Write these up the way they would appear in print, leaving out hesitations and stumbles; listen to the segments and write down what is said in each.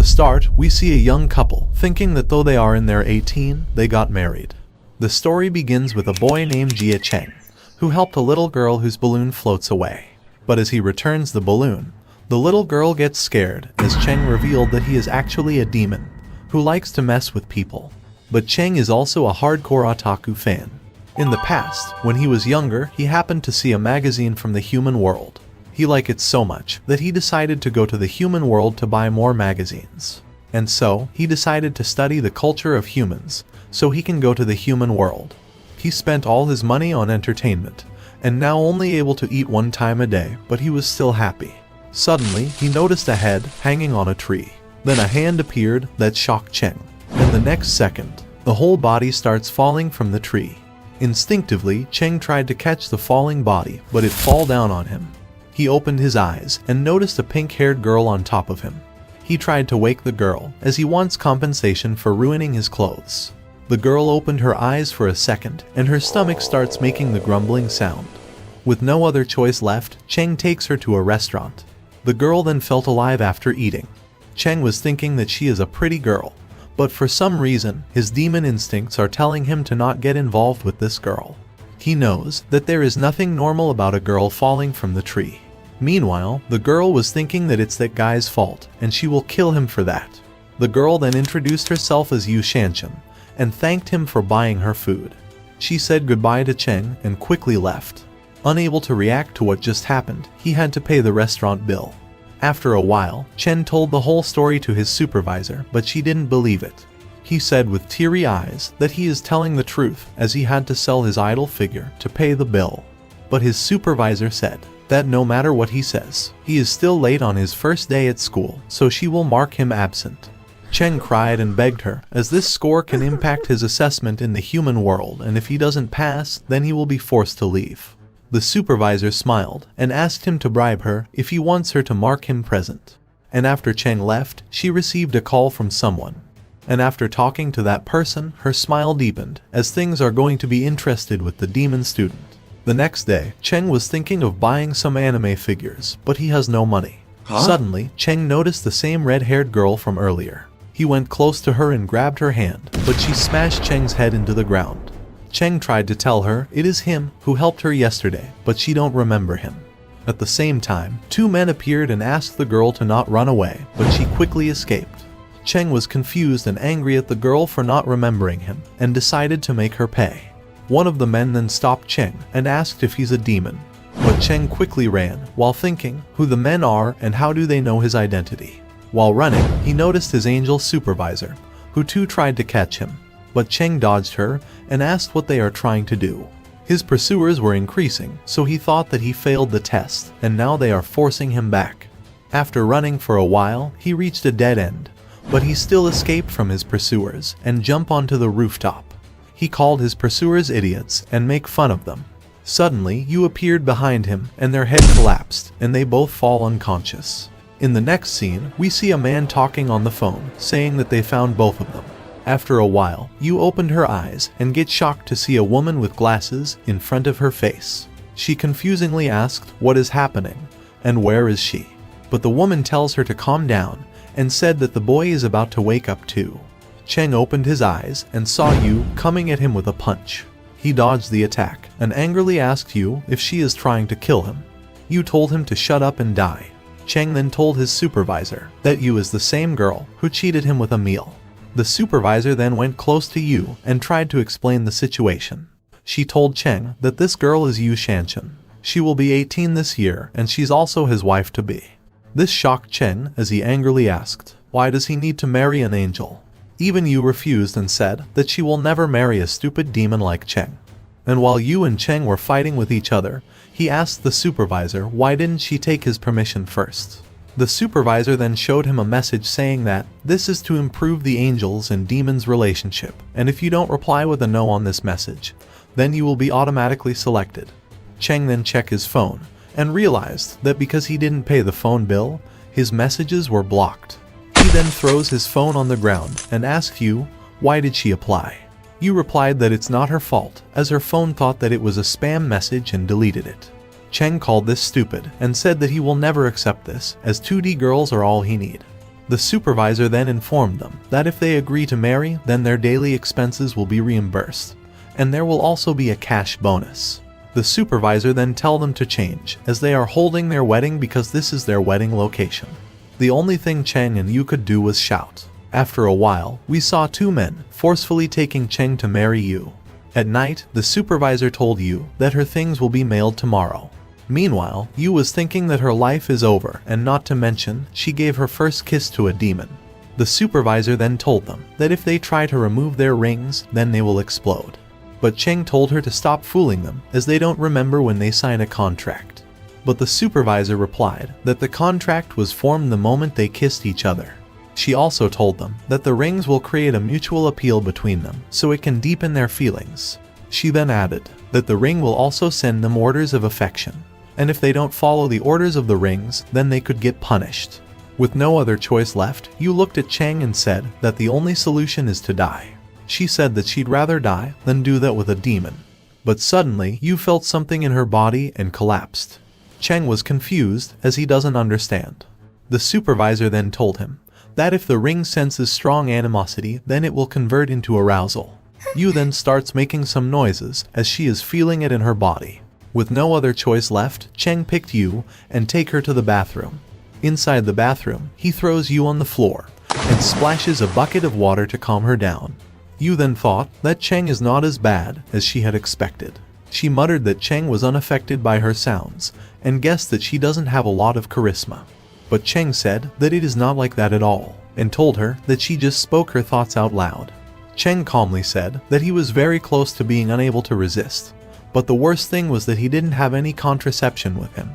the start, we see a young couple thinking that though they are in their 18, they got married. The story begins with a boy named Jia Cheng, who helped a little girl whose balloon floats away. But as he returns the balloon, the little girl gets scared as Cheng revealed that he is actually a demon who likes to mess with people. But Cheng is also a hardcore otaku fan. In the past, when he was younger, he happened to see a magazine from the human world. He liked it so much that he decided to go to the human world to buy more magazines. And so, he decided to study the culture of humans so he can go to the human world. He spent all his money on entertainment, and now only able to eat 1 time a day, but he was still happy. Suddenly, he noticed a head hanging on a tree. Then a hand appeared that shocked Cheng. And the next second, the whole body starts falling from the tree. Instinctively, Cheng tried to catch the falling body, but it fell down on him. He opened his eyes and noticed a pink-haired girl on top of him. He tried to wake the girl, as he wants compensation for ruining his clothes. The girl opened her eyes for a second, and her stomach starts making the grumbling sound. With no other choice left, Cheng takes her to a restaurant. The girl then felt alive after eating. Cheng was thinking that she is a pretty girl, but for some reason, his demon instincts are telling him to not get involved with this girl. He knows that there is nothing normal about a girl falling from the tree. Meanwhile, the girl was thinking that it's that guy's fault, and she will kill him for that. The girl then introduced herself as Yu Shanshan, and thanked him for buying her food. She said goodbye to Cheng and quickly left. Unable to react to what just happened, he had to pay the restaurant bill. After a while, Chen told the whole story to his supervisor, but she didn't believe it. He said with teary eyes that he is telling the truth as he had to sell his idol figure to pay the bill. But his supervisor said that no matter what he says, he is still late on his first day at school, so she will mark him absent. Cheng cried and begged her, as this score can impact his assessment in the human world, and if he doesn't pass, then he will be forced to leave. The supervisor smiled and asked him to bribe her if he wants her to mark him present. And after Cheng left, she received a call from someone. And after talking to that person, her smile deepened, as things are going to be interested with the demon student. The next day, Cheng was thinking of buying some anime figures, but he has no money. Suddenly, Cheng noticed the same red-haired girl from earlier. He went close to her and grabbed her hand, but she smashed Cheng's head into the ground. Cheng tried to tell her it is him who helped her yesterday, but she don't remember him. At the same time, 2 men appeared and asked the girl to not run away, but she quickly escaped. Cheng was confused and angry at the girl for not remembering him, and decided to make her pay. One of the men then stopped Cheng and asked if he's a demon. But Cheng quickly ran, while thinking who the men are and how do they know his identity. While running, he noticed his angel supervisor, who too tried to catch him. But Cheng dodged her and asked what they are trying to do. His pursuers were increasing, so he thought that he failed the test, and now they are forcing him back. After running for a while, he reached a dead end, but he still escaped from his pursuers and jumped onto the rooftop. He called his pursuers idiots and make fun of them. Suddenly, Yu appeared behind him and their head collapsed, and they both fall unconscious. In the next scene, we see a man talking on the phone, saying that they found both of them. After a while, Yu opened her eyes and gets shocked to see a woman with glasses in front of her face. She confusingly asked what is happening and where is she. But the woman tells her to calm down and said that the boy is about to wake up too. Cheng opened his eyes and saw Yu coming at him with a punch. He dodged the attack and angrily asked Yu if she is trying to kill him. Yu told him to shut up and die. Cheng then told his supervisor that Yu is the same girl who cheated him with a meal. The supervisor then went close to Yu and tried to explain the situation. She told Cheng that this girl is Yu Shanshan. She will be 18 this year and she's also his wife-to-be. This shocked Cheng as he angrily asked, why does he need to marry an angel? Even Yu refused and said that she will never marry a stupid demon like Cheng. And while Yu and Cheng were fighting with each other, he asked the supervisor why didn't she take his permission first. The supervisor then showed him a message saying that this is to improve the angels and demons relationship, and if you don't reply with a no on this message, then you will be automatically selected. Cheng then checked his phone and realized that because he didn't pay the phone bill, his messages were blocked. He then throws his phone on the ground and asked Yu, why did she apply? Yu replied that it's not her fault, as her phone thought that it was a spam message and deleted it. Cheng called this stupid and said that he will never accept this, as 2D girls are all he need. The supervisor then informed them that if they agree to marry, then their daily expenses will be reimbursed, and there will also be a cash bonus. The supervisor then tell them to change, as they are holding their wedding because this is their wedding location. The only thing Cheng and Yu could do was shout. After a while, we saw two men forcefully taking Cheng to marry Yu. At night, the supervisor told Yu that her things will be mailed tomorrow. Meanwhile, Yu was thinking that her life is over, and not to mention, she gave her first kiss to a demon. The supervisor then told them that if they try to remove their rings, then they will explode. But Cheng told her to stop fooling them, as they don't remember when they sign a contract. But the supervisor replied that the contract was formed the moment they kissed each other. She also told them that the rings will create a mutual appeal between them, so it can deepen their feelings. She then added that the ring will also send them orders of affection, and if they don't follow the orders of the rings, then they could get punished. With no other choice left, Yu looked at Cheng and said that the only solution is to die. She said that she'd rather die than do that with a demon. But suddenly, Yu felt something in her body and collapsed. Cheng was confused, as he doesn't understand. The supervisor then told him that if the ring senses strong animosity, then it will convert into arousal. Yu then starts making some noises, as she is feeling it in her body. With no other choice left, Cheng picked Yu and take her to the bathroom. Inside the bathroom, he throws Yu on the floor and splashes a bucket of water to calm her down. Yu then thought that Cheng is not as bad as she had expected. She muttered that Cheng was unaffected by her sounds and guessed that she doesn't have a lot of charisma. But Cheng said that it is not like that at all, and told her that she just spoke her thoughts out loud. Cheng calmly said that he was very close to being unable to resist, but the worst thing was that he didn't have any contraception with him.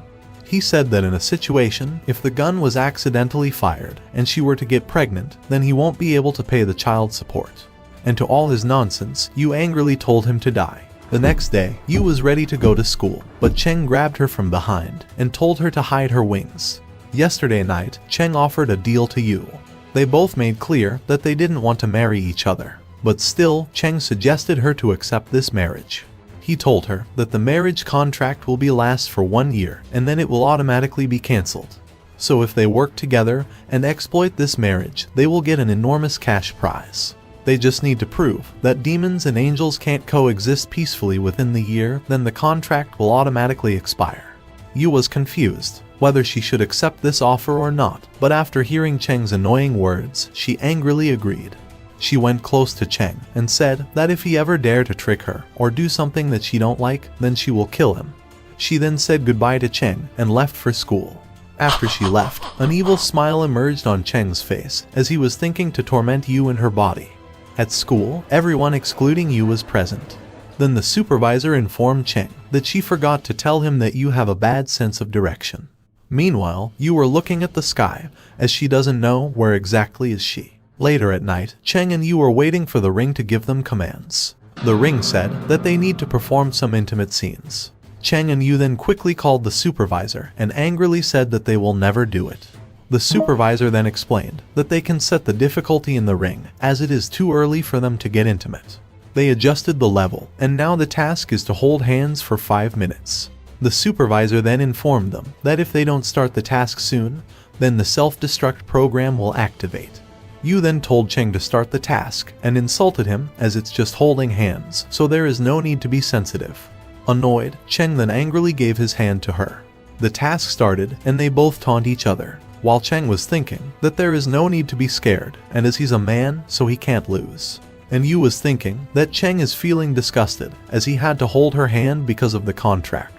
He said that in a situation, if the gun was accidentally fired and she were to get pregnant, then he won't be able to pay the child support. And to all his nonsense, Yu angrily told him to die. The next day, Yu was ready to go to school, but Cheng grabbed her from behind and told her to hide her wings. Yesterday night, Cheng offered a deal to Yu. They both made clear that they didn't want to marry each other, but still, Cheng suggested her to accept this marriage. He told her that the marriage contract will be last for 1 year and then it will automatically be cancelled. So if they work together and exploit this marriage, they will get an enormous cash prize. They just need to prove that demons and angels can't coexist peacefully within the year, then the contract will automatically expire. Yu was confused whether she should accept this offer or not, but after hearing Cheng's annoying words, she angrily agreed. She went close to Cheng and said that if he ever dared to trick her or do something that she don't like, then she will kill him. She then said goodbye to Cheng and left for school. After she left, an evil smile emerged on Cheng's face as he was thinking to torment Yu in her body. At school, everyone excluding Yu was present. Then the supervisor informed Cheng that she forgot to tell him that Yu have a bad sense of direction. Meanwhile, Yu were looking at the sky, as she doesn't know where exactly is she. Later at night, Cheng and Yu were waiting for the ring to give them commands. The ring said that they need to perform some intimate scenes. Cheng and Yu then quickly called the supervisor and angrily said that they will never do it. The supervisor then explained that they can set the difficulty in the ring, as it is too early for them to get intimate. They adjusted the level, and now the task is to hold hands for 5 minutes. The supervisor then informed them that if they don't start the task soon, then the self-destruct program will activate. Yu then told Cheng to start the task and insulted him as it's just holding hands, so there is no need to be sensitive. Annoyed, Cheng then angrily gave his hand to her. The task started and they both taunt each other, while Cheng was thinking that there is no need to be scared, and as he's a man, so he can't lose. And Yu was thinking that Cheng is feeling disgusted as he had to hold her hand because of the contract.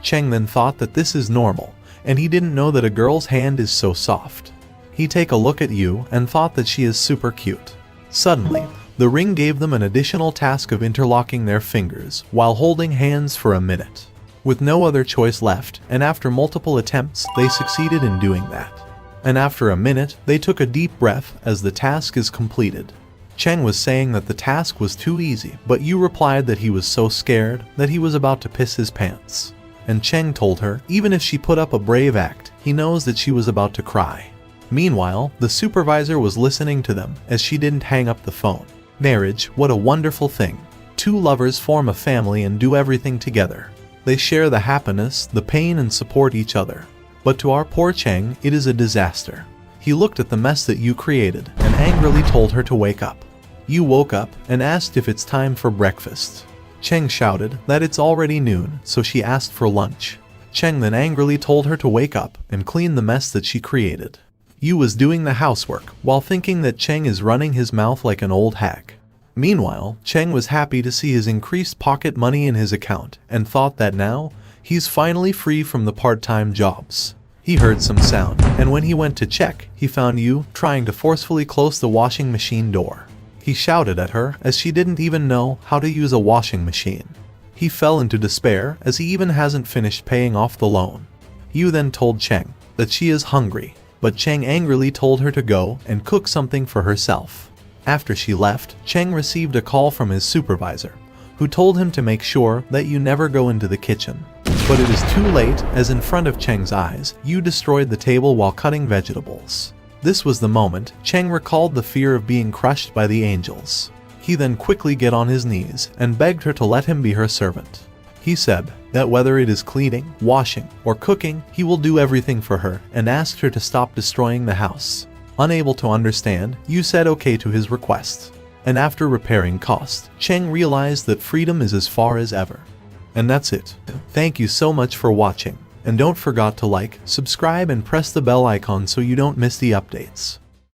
Cheng then thought that this is normal, and he didn't know that a girl's hand is so soft. He take a look at Yu and thought that she is super cute. Suddenly, the ring gave them an additional task of interlocking their fingers while holding hands for a minute. With no other choice left, and after multiple attempts, they succeeded in doing that. And after a minute, they took a deep breath as the task is completed. Cheng was saying that the task was too easy, but Yu replied that he was so scared that he was about to piss his pants. And Cheng told her even if she put up a brave act, he knows that she was about to cry. Meanwhile, the supervisor was listening to them as she didn't hang up the phone. Marriage, what a wonderful thing. Two lovers form a family and do everything together. They share the happiness, the pain, and support each other. But to our poor Cheng, it is a disaster. He looked at the mess that you created and angrily told her to wake up. You woke up and asked if it's time for breakfast. Cheng shouted that it's already noon, so she asked for lunch. Cheng then angrily told her to wake up and clean the mess that she created. Yu was doing the housework while thinking that Cheng is running his mouth like an old hag. Meanwhile, Cheng was happy to see his increased pocket money in his account and thought that now, he's finally free from the part-time jobs. He heard some sound, and when he went to check, he found Yu trying to forcefully close the washing machine door. He shouted at her as she didn't even know how to use a washing machine. He fell into despair as he even hasn't finished paying off the loan. Yu then told Cheng that she is hungry, but Cheng angrily told her to go and cook something for herself. After she left, Cheng received a call from his supervisor, who told him to make sure that you never go into the kitchen. But it is too late, as in front of Cheng's eyes, Yu destroyed the table while cutting vegetables. This was the moment Cheng recalled the fear of being crushed by the angels. He then quickly got on his knees and begged her to let him be her servant. He said that whether it is cleaning, washing, or cooking, he will do everything for her and asked her to stop destroying the house. Unable to understand, Yu said okay to his request. And after repairing cost, Cheng realized that freedom is as far as ever. And that's it. Thank you so much for watching. And don't forget to like, subscribe and press the bell icon so you don't miss the updates.